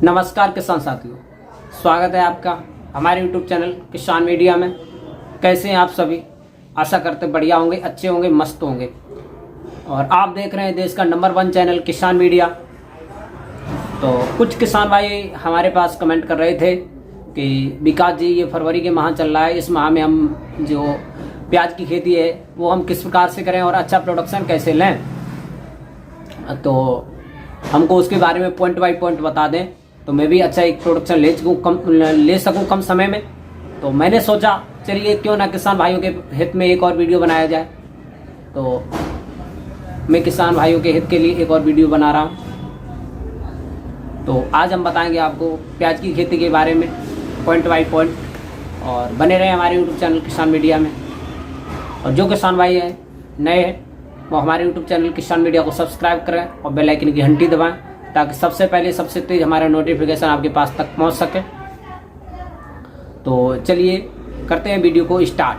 नमस्कार किसान साथियों, स्वागत है आपका हमारे YouTube चैनल किसान मीडिया में। कैसे हैं आप सभी? आशा करते बढ़िया होंगे, अच्छे होंगे, मस्त होंगे। और आप देख रहे हैं देश का नंबर 1 चैनल किसान मीडिया। तो कुछ किसान भाई हमारे पास कमेंट कर रहे थे कि विकास जी, ये फरवरी के माह चल रहा है, इस माह में हम जो प्याज की खेती है वो हम किस प्रकार से करें और अच्छा प्रोडक्शन कैसे लें। तो हमको उसके बारे में पॉइंट बाय पॉइंट बता दें तो मैं भी अच्छा एक प्रोडक्शन ले सकूं कम समय में। तो मैंने सोचा चलिए क्यों ना किसान भाइयों के हित में एक और वीडियो बनाया जाए। तो मैं किसान भाइयों के हित के लिए एक और वीडियो बना रहा हूं। तो आज हम बताएंगे आपको प्याज की खेती के बारे में पॉइंट बाय पॉइंट, और बने रहे हमारे यूट्यूब चैनल किसान मीडिया में। और जो किसान भाई हैं नए हैं वो हमारे यूट्यूब चैनल किसान मीडिया को सब्सक्राइब करें और बेल आइकन की घंटी दबाएं ताकि सबसे पहले सबसे तेज हमारा नोटिफिकेशन आपके पास तक पहुंच सके। तो चलिए करते हैं वीडियो को स्टार्ट।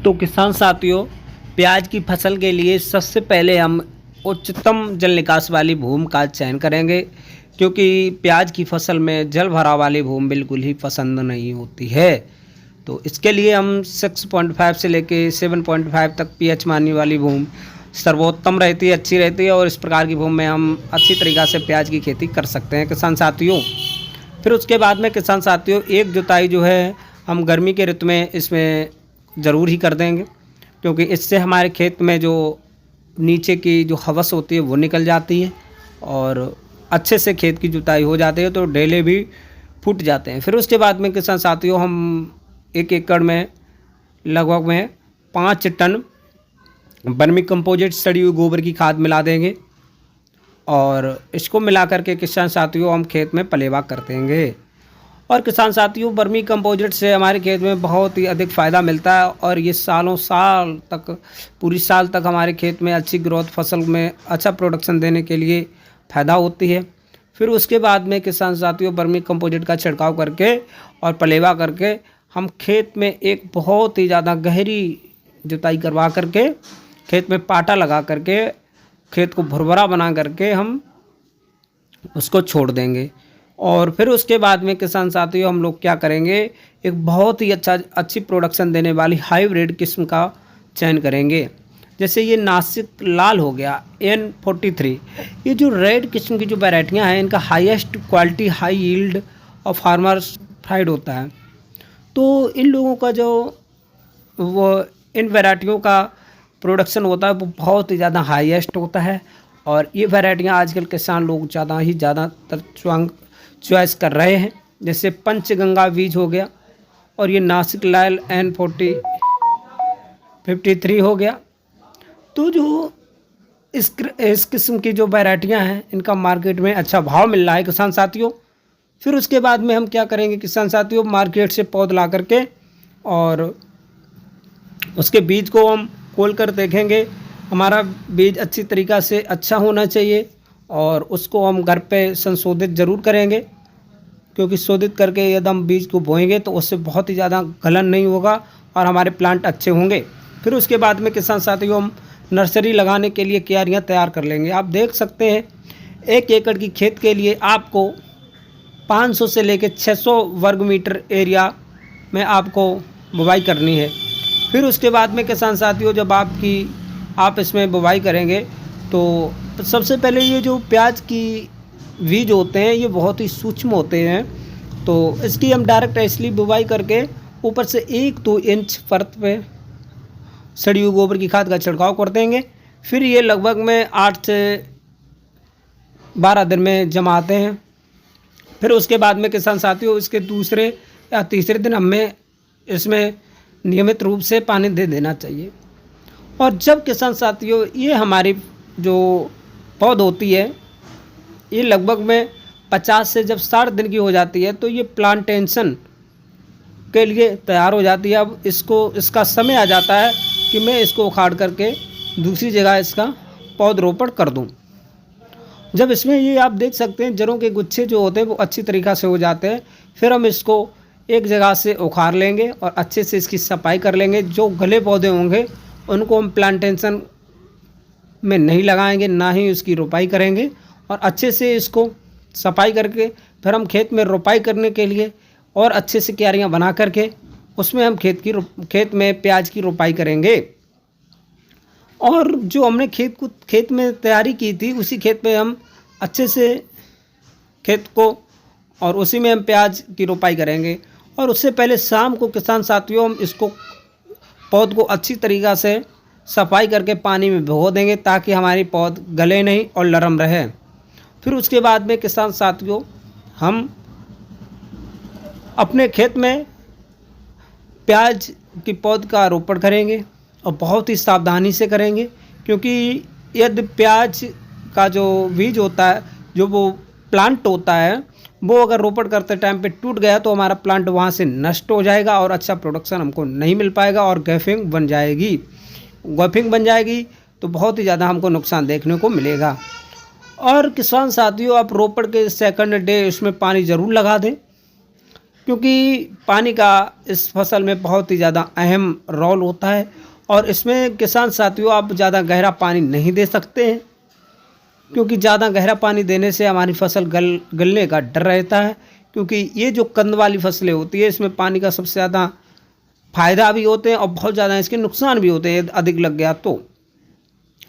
तो किसान साथियों, प्याज की फसल के लिए सबसे पहले हम उच्चतम जल निकास वाली भूमि का चयन करेंगे, क्योंकि प्याज की फसल में जल भराव वाली भूमि बिल्कुल ही पसंद नहीं होती है। तो इसके लिए हम 6.5 से लेके 7.5 तक पीएच मानने वाली भूमि सर्वोत्तम रहती है, अच्छी रहती है, और इस प्रकार की भूमि में हम अच्छी तरीक़ा से प्याज की खेती कर सकते हैं किसान साथियों। फिर उसके बाद में किसान साथियों एक जुताई जो है हम गर्मी के ऋतु में इसमें ज़रूर ही कर देंगे, क्योंकि इससे हमारे खेत में जो नीचे की जो हवस होती है वो निकल जाती है और अच्छे से खेत की जुताई हो जाती है, तो ढेले भी फूट जाते हैं। फिर उसके बाद में किसान साथियों हम 1 एकड़ में लगभग में 5 टन वर्मी कंपोजिट सड़ी हुई गोबर की खाद मिला देंगे, और इसको मिला करके किसान साथियों हम खेत में पलेवा कर देंगे। और किसान साथियों वर्मी कंपोजिट से हमारे खेत में बहुत ही अधिक फ़ायदा मिलता है, और ये सालों साल तक पूरी साल तक हमारे खेत में अच्छी ग्रोथ, फसल में अच्छा प्रोडक्शन देने के लिए फ़ायदा होती है। फिर उसके बाद में किसान साथियों वर्मी कंपोजिट का छिड़काव करके और पलेवा करके हम खेत में एक बहुत ही ज़्यादा गहरी जुताई करवा करके खेत में पाटा लगा करके खेत को भुरभुरा बना करके हम उसको छोड़ देंगे। और फिर उसके बाद में किसान साथियों हम लोग क्या करेंगे, एक बहुत ही अच्छी प्रोडक्शन देने वाली हाइब्रिड किस्म का चयन करेंगे। जैसे ये नासिक लाल हो गया N43, ये जो रेड किस्म की जो वैरायटियाँ हैं इनका हाईएस्ट क्वालिटी, हाई यील्ड और फार्मर्स प्राइड होता है। तो इन लोगों का जो इन वैरायटियों का प्रोडक्शन होता है वो बहुत ही ज़्यादा हाईएस्ट होता है, और ये वैरायटियाँ आजकल किसान लोग ज़्यादातर चॉइस कर रहे हैं। जैसे पंचगंगा बीज हो गया, और ये नासिक लाल N53 हो गया। तो जो इस किस्म की जो वैरायटियाँ हैं इनका मार्केट में अच्छा भाव मिल रहा है किसान साथियों। फिर उसके बाद में हम क्या करेंगे किसान साथियों, मार्केट से पौध ला करके और उसके बीज को हम खोल कर देखेंगे। हमारा बीज अच्छी तरीक़ा से अच्छा होना चाहिए, और उसको हम घर पे संशोधित ज़रूर करेंगे, क्योंकि शोधित करके यदि हम बीज को बोएंगे तो उससे बहुत ही ज़्यादा गलन नहीं होगा और हमारे प्लांट अच्छे होंगे। फिर उसके बाद में किसान साथियों हम नर्सरी लगाने के लिए क्यारियाँ तैयार कर लेंगे। आप देख सकते हैं 1 एकड़ की खेत के लिए आपको 500 से लेकर 600 वर्ग मीटर एरिया में आपको बुवाई करनी है। फिर उसके बाद में किसान साथियों जब आप इसमें बुवाई करेंगे तो सबसे पहले ये जो प्याज की बीज होते हैं ये बहुत ही सूक्ष्म होते हैं, तो इसकी हम डायरेक्ट इसलिए बुवाई करके ऊपर से 1-2 इंच परत पे सड़ी हुई गोबर की खाद का छिड़काव कर देंगे। फिर ये लगभग में 8 से 12 दिन में जमाते हैं। फिर उसके बाद में किसान साथियों इसके दूसरे या तीसरे दिन हमें इसमें नियमित रूप से पानी दे देना चाहिए। और जब किसान साथियों ये हमारी जो पौध होती है ये लगभग में 50 से जब 60 दिन की हो जाती है तो ये प्लांटेशन के लिए तैयार हो जाती है। अब इसका समय आ जाता है कि मैं इसको उखाड़ करके दूसरी जगह इसका पौधरोपण कर दूं। जब इसमें ये आप देख सकते हैं जड़ों के गुच्छे जो होते हैं वो अच्छी तरीक़ा से हो जाते हैं, फिर हम इसको एक जगह से उखाड़ लेंगे और अच्छे से इसकी सफाई कर लेंगे। जो गले पौधे होंगे उनको हम प्लांटेशन में नहीं लगाएंगे, ना ही उसकी रोपाई करेंगे, और अच्छे से इसको सफाई करके फिर हम खेत में रोपाई करने के लिए और अच्छे से क्यारियाँ बना करके उसमें हम खेत में प्याज की रोपाई करेंगे। और जो हमने खेत में तैयारी की थी उसी खेत में हम अच्छे से खेत को और उसी में हम प्याज की रोपाई करेंगे। और उससे पहले शाम को किसान साथियों हम इसको पौध को अच्छी तरीक़ा से सफाई करके पानी में भिगो देंगे ताकि हमारी पौध गले नहीं और नरम रहे। फिर उसके बाद में किसान साथियों हम अपने खेत में प्याज की पौध का रोपण करेंगे और बहुत ही सावधानी से करेंगे, क्योंकि यदि प्याज का जो बीज होता है, जो वो प्लांट होता है, वो अगर रोपण करते टाइम पे टूट गया तो हमारा प्लांट वहाँ से नष्ट हो जाएगा और अच्छा प्रोडक्शन हमको नहीं मिल पाएगा और गैफिंग बन जाएगी तो बहुत ही ज़्यादा हमको नुकसान देखने को मिलेगा। और किसान साथियों आप रोपण के सेकंड डे उसमें पानी ज़रूर लगा दें, क्योंकि पानी का इस फसल में बहुत ही ज़्यादा अहम रोल होता है। और इसमें किसान साथियों आप ज़्यादा गहरा पानी नहीं दे सकते हैं, क्योंकि ज़्यादा गहरा पानी देने से हमारी फसल गलने का डर रहता है, क्योंकि ये जो कंद वाली फसलें होती है इसमें पानी का सबसे ज़्यादा फ़ायदा भी होते हैं और बहुत ज़्यादा इसके नुकसान भी होते हैं अधिक लग गया तो।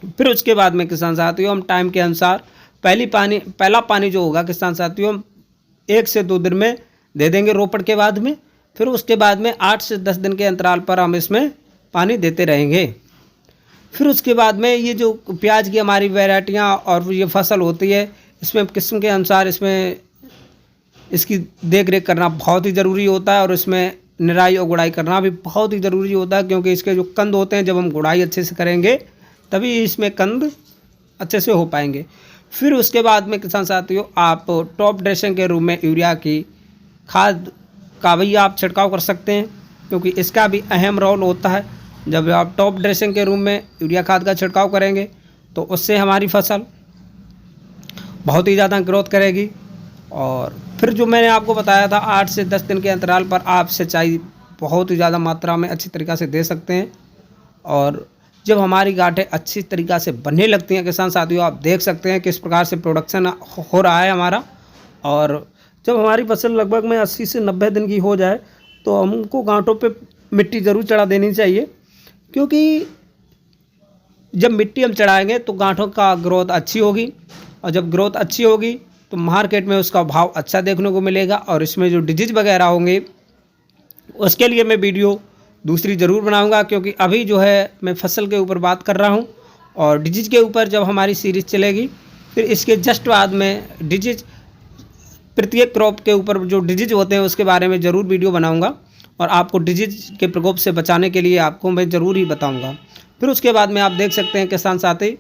फिर उसके बाद में किसान साथियों हम टाइम के अनुसार पहला पानी जो होगा किसान साथियों हम 1 से 2 दिन में दे देंगे रोपण के बाद में। फिर उसके बाद में 8 से 10 दिन के अंतराल पर हम इसमें पानी देते रहेंगे। फिर उसके बाद में ये जो प्याज की हमारी वैरायटियाँ और ये फसल होती है इसमें किस्म के अनुसार इसकी देख रेख करना बहुत ही ज़रूरी होता है और इसमें निराई और गुड़ाई करना भी बहुत ही ज़रूरी होता है, क्योंकि इसके जो कंद होते हैं जब हम गुड़ाई अच्छे से करेंगे तभी इसमें कंद अच्छे से हो पाएंगे। फिर उसके बाद में किसान साथियों आप टॉप ड्रेसिंग के रूप में यूरिया की खाद का भी आप छिड़काव कर सकते हैं, क्योंकि इसका भी अहम रोल होता है। जब आप टॉप ड्रेसिंग के रूप में यूरिया खाद का छिड़काव करेंगे तो उससे हमारी फसल बहुत ही ज़्यादा ग्रोथ करेगी। और फिर जो मैंने आपको बताया था 8 से 10 दिन के अंतराल पर आप सिंचाई बहुत ही ज़्यादा मात्रा में अच्छी तरीक़ा से दे सकते हैं। और जब हमारी गांठें अच्छी तरीक़ा से बनने लगती हैं किसान साथियों आप देख सकते हैं किस प्रकार से प्रोडक्शन हो रहा है हमारा। और जब हमारी फसल लगभग में 80 से 90 दिन की हो जाए तो हमको गांठों पे मिट्टी ज़रूर चढ़ा देनी चाहिए, क्योंकि जब मिट्टी हम चढ़ाएंगे तो गांठों का ग्रोथ अच्छी होगी और जब ग्रोथ अच्छी होगी तो मार्केट में उसका भाव अच्छा देखने को मिलेगा। और इसमें जो डिजीज वगैरह होंगे उसके लिए मैं वीडियो दूसरी ज़रूर बनाऊंगा, क्योंकि अभी जो है मैं फसल के ऊपर बात कर रहा हूं और डिजीज के ऊपर जब हमारी सीरीज़ चलेगी फिर इसके जस्ट बाद में डिजीज प्रत्येक क्रॉप के ऊपर जो डिजीज होते हैं उसके बारे में ज़रूर वीडियो बनाऊंगा और आपको डिजीज के प्रकोप से बचाने के लिए आपको मैं ज़रूर ही बताऊंगा। फिर उसके बाद में आप देख सकते हैं किसान साथी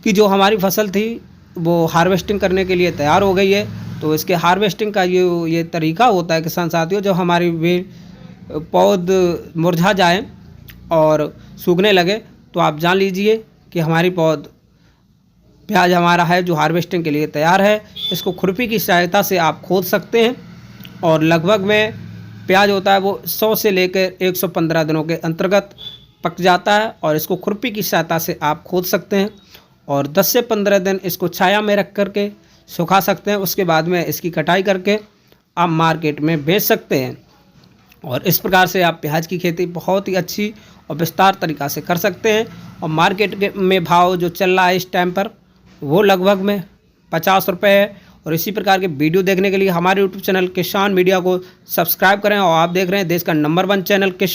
कि जो हमारी फसल थी वो हार्वेस्टिंग करने के लिए तैयार हो गई है। तो इसके हार्वेस्टिंग का ये तरीका होता है किसान साथियों, जब हमारी वे पौध मुरझा जाए और सूखने लगे तो आप जान लीजिए कि हमारी पौध प्याज हमारा है जो हार्वेस्टिंग के लिए तैयार है। इसको खुरपी की सहायता से आप खोद सकते हैं और लगभग में प्याज होता है वो 100 से लेकर 115 दिनों के अंतर्गत पक जाता है और इसको खुरपी की सहायता से आप खोद सकते हैं और 10 से 15 दिन इसको छाया में रख करके सुखा सकते हैं। उसके बाद में इसकी कटाई करके आप मार्केट में बेच सकते हैं और इस प्रकार से आप प्याज की खेती बहुत ही अच्छी और विस्तार तरीक़ा से कर सकते हैं। और मार्केट में भाव जो चल रहा है इस टाइम पर वो लगभग में 50 रुपये है। और इसी प्रकार के वीडियो देखने के लिए हमारे यूट्यूब चैनल किसान मीडिया को सब्सक्राइब करें। और आप देख रहे हैं देश का नंबर 1 चैनल किसान